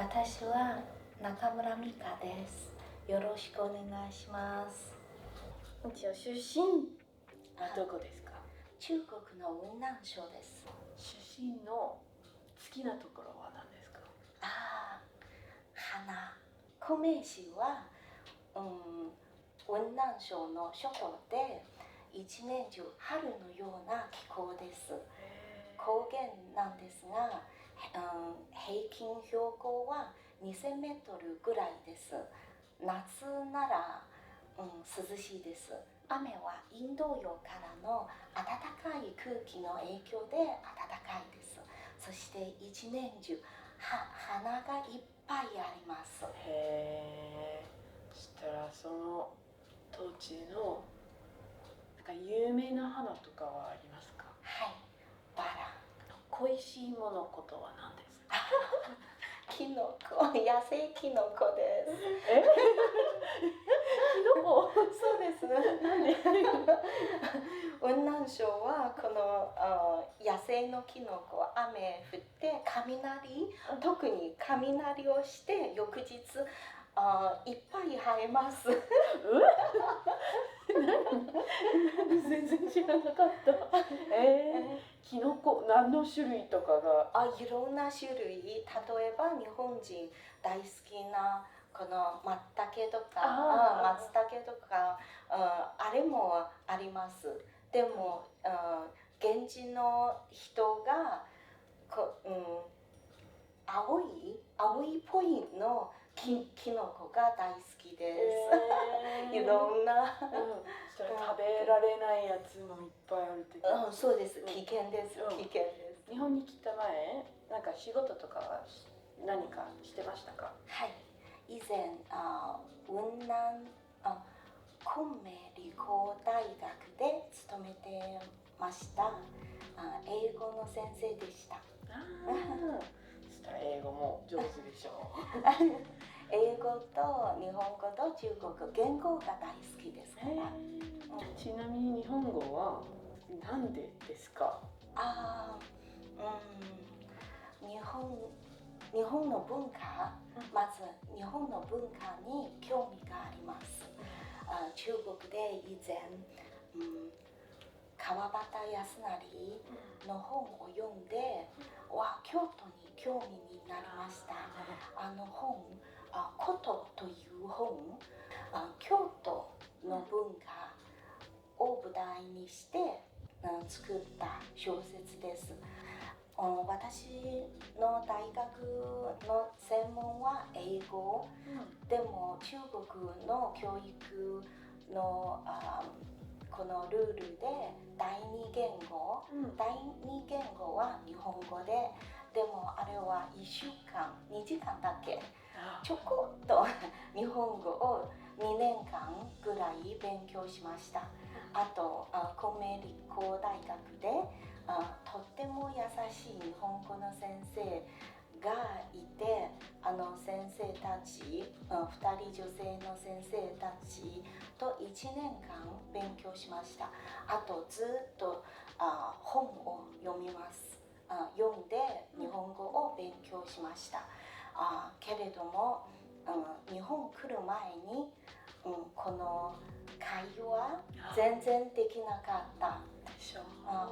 私は中村美香です。よろしくお願いします。じゃあ出身はどこですか？中国の雲南省です。出身の好きなところは何ですか？花。昆明市は、雲南省の諸島で一年中春のような気候です。高原なんですが、平均標高は2000メートルぐらいです。夏なら、涼しいです。雨はインド洋からの暖かい空気の影響で暖かいです。そして一年中花がいっぱいあります。そしたらその土地の有名な花とかはありますか？はい、バラ。恋しいものことは何ですか？キノコ、野生キノコです。キノコ？そうです。なんで？雲南省はこの野生のキノコ、雨降って雷、特に雷をして翌日いっぱい生えます。全然知らなかった。キノコ何の種類とかが？いろんな種類。例えば日本人大好きなこの松茸とか松茸とかあれもあります。でも現地の人が青いっぽいのキノコが大好きです。いろんな、それ食べられないやつもいっぱいあるって。そうです。危険です。危険です。日本に来た前、仕事とかは何かしてましたか？はい。以前雲南昆明理工大学で勤めてました。英語の先生でした。そしたら英語も上手でしょう。英語と日本語と中国言語が大好きですから。ちなみに日本語はなんでですか？日本の文化、まず日本の文化に興味があります。中国で以前、川端康成の本を読んで、京都に興味になりました。本、古都という本、京都の文化を舞台にして作った小説です。私の大学の専門は英語、でも中国の教育のこのルールで第二言語は日本語で、でもあれは1週間2時間だけちょこっと日本語を2年間ぐらい勉強しました。あと昆明理工大学でとっても優しい日本語の先生がいて、先生たち2人女性の先生たちと1年間勉強しました。あとずっと本を読みます。読んで日本語を勉強しました。けれども、日本来る前に、この会話全然できなかった。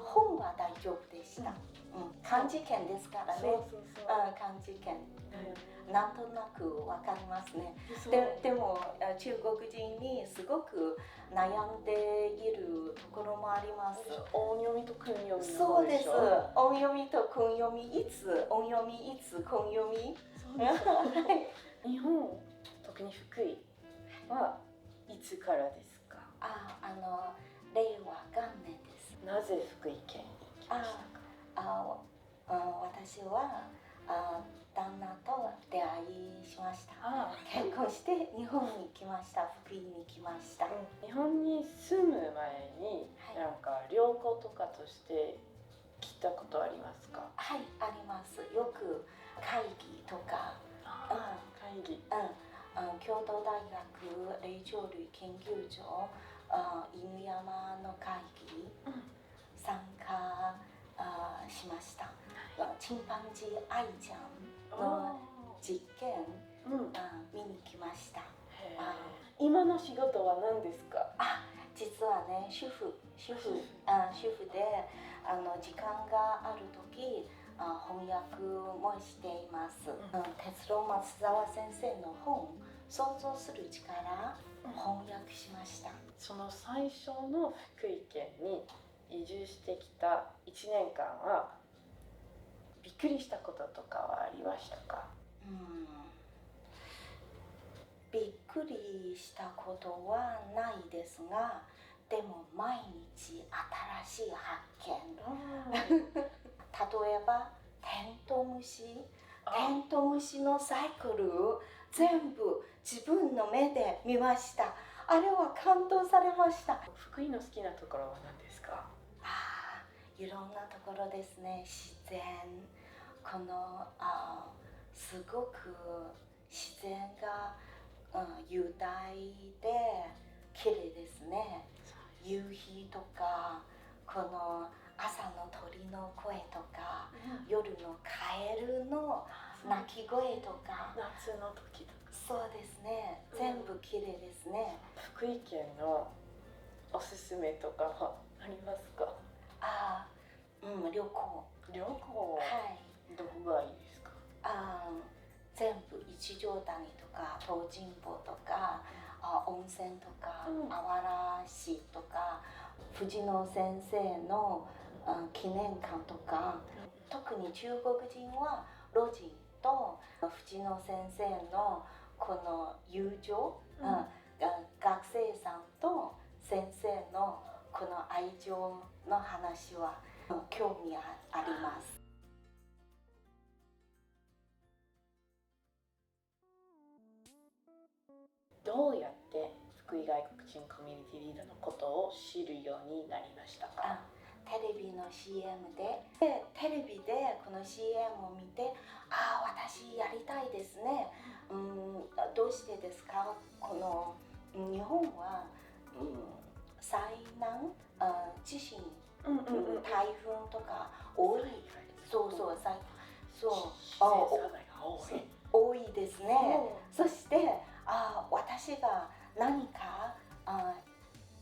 本は大丈夫でした。漢字圏ですからね。漢字圏、なんとなくわかりますね。でも中国人にすごく悩んでいるところもあります。音読みと訓読み。そうです。音読みと訓読み、いつ音読み、いつ訓読み。日本、特に福井はいつからですか？令和元年です。なぜ福井県に来ましたか？私は旦那と出会いしました。結婚して日本に来ました。福井に来ました。日本に住む前に、旅行とかとして来たことありますか？はい、あります。よく会議とか。会議。京都大学霊長類研究所犬山の会議、参加しました。チンパンジー愛ちゃんの実験、うん、見に来ました。へー。今の仕事は何ですか？実はね、主婦で時間がある時翻訳もしています。哲郎松沢先生の本「想像する力」翻訳しました。その最初の福井県に移住してきた1年間はびっくりしたこととかはありましたか？びっくりしたことはないですが、でも毎日新しい発見。例えばテントウムシのサイクル全部自分の目で見ました。あれは感動されました。福井の好きなところは何ですか？いろんなところですね。自然、このすごく自然が、雄大で綺麗ですね。夕日とかこの朝の鳥の声とか、夜のカエルの鳴き声とか、夏の時とか。そうですね、全部綺麗ですね。福井県のおすすめとかはありますか？旅行。どこがいいですか？全部一条谷とか東尋坊とか、温泉とか、あわら市とか、藤野先生の記念館とか、特に中国人は老人と藤野先生のこの友情、学生さんと先生のこの愛情の話は興味あります。どうやって福井外国人コミュニティリーダーのことを知るようになりましたか？テレビの CM でテレビでこの CM を見て、私やりたいですね。どうしてですか？この日本は、災難、地震、台風とか多い。多いですね。そして私が何か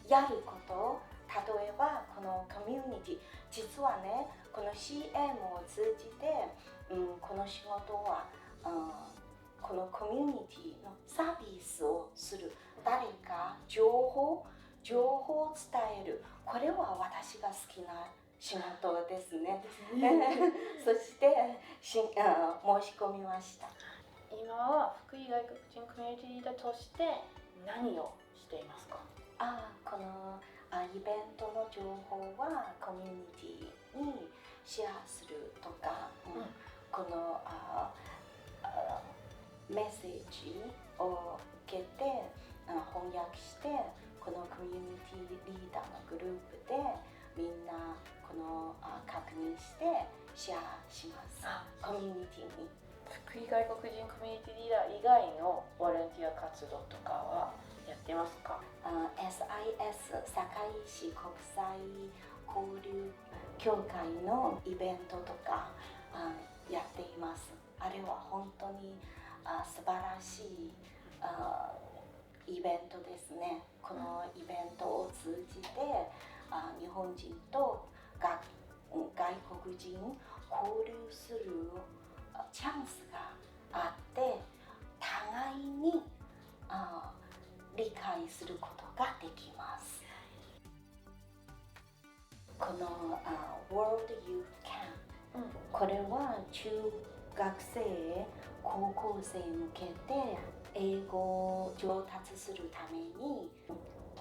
やること、例えばこのコミュニティ、実はね、この CM を通じて、この仕事は、このコミュニティのサービスをする、誰か情報を伝える、これは私が好きな仕事ですね。そして申し込みました。今は福井外国人コミュニティリーダーとして何をしていますか？このイベントの情報はコミュニティにシェアするとか、このメッセージを受けて翻訳して、このコミュニティリーダーのグループでみんなこの確認してシェアします。コミュニティに。福井外国人コミュニティリーダー以外のボランティア活動とかはやってますか？SIS 堺市国際交流協会のイベントとかやっています。あれは本当に素晴らしいイベントですね。このイベントを通じて日本人と外国人交流するチャンスがあって、互いに理解することができます。このWorld Youth Camp、これは中学生、高校生向けて英語を上達するために、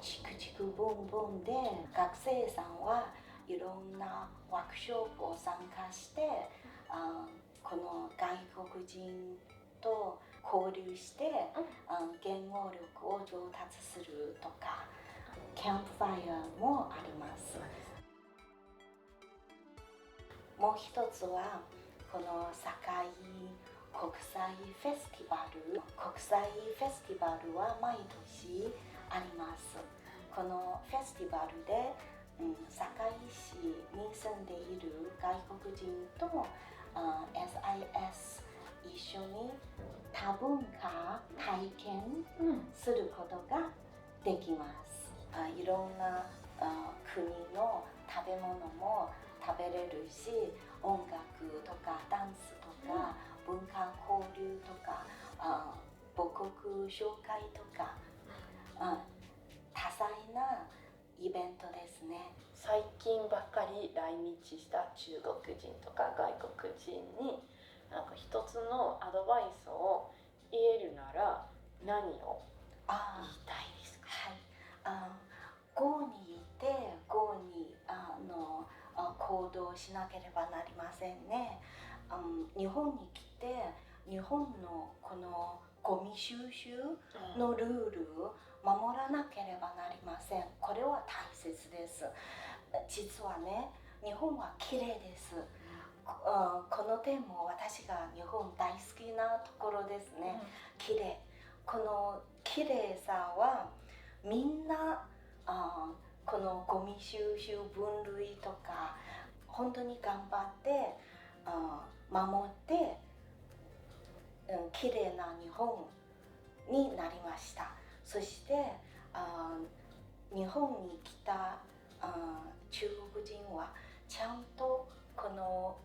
チクチクボンボンで学生さんはいろんなワークショップを参加して、この外国人と交流して、言語力を上達するとか、キャンプファイアもあります。もう一つはこの堺国際フェスティバル。国際フェスティバルは毎年あります。このフェスティバルで、堺市に住んでいる外国人とSIS イ一緒に多文化体験することができます。いろんな国の食べ物も食べれるし、音楽とかダンスとか、文化交流とか、母国紹介とか、多彩なイベントですね。最近ばっかり来日した中国人とか外国人になんか一つのアドバイスを言えるなら何を言いたいですか？はい、郷にいて郷に行動しなければなりませんね。日本に来て日本のこのゴミ収集のルールを守らなければなりません。これは大切です。実はね、日本は綺麗です。この点も私が日本大好きなところですね。綺麗。この綺麗さはみんなこのゴミ収集分類とか本当に頑張って守って綺麗な日本になりました。そして日本に来た中国人はちゃんとこの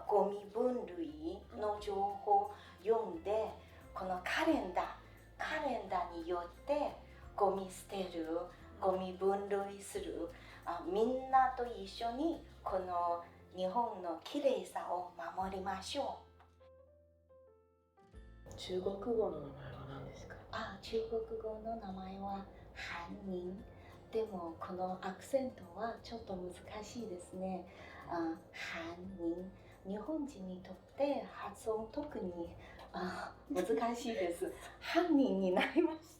ゴミ分類の情報を読んで、このカレンダーによってゴミ捨てる、ゴミ分類する、みんなと一緒にこの日本の綺麗さを守りましょう。中国語の名前は何ですか？中国語の名前はハンニン。でもこのアクセントはちょっと難しいですね。ハンニン。日本人にとって発音特に難しいです。犯人になりました。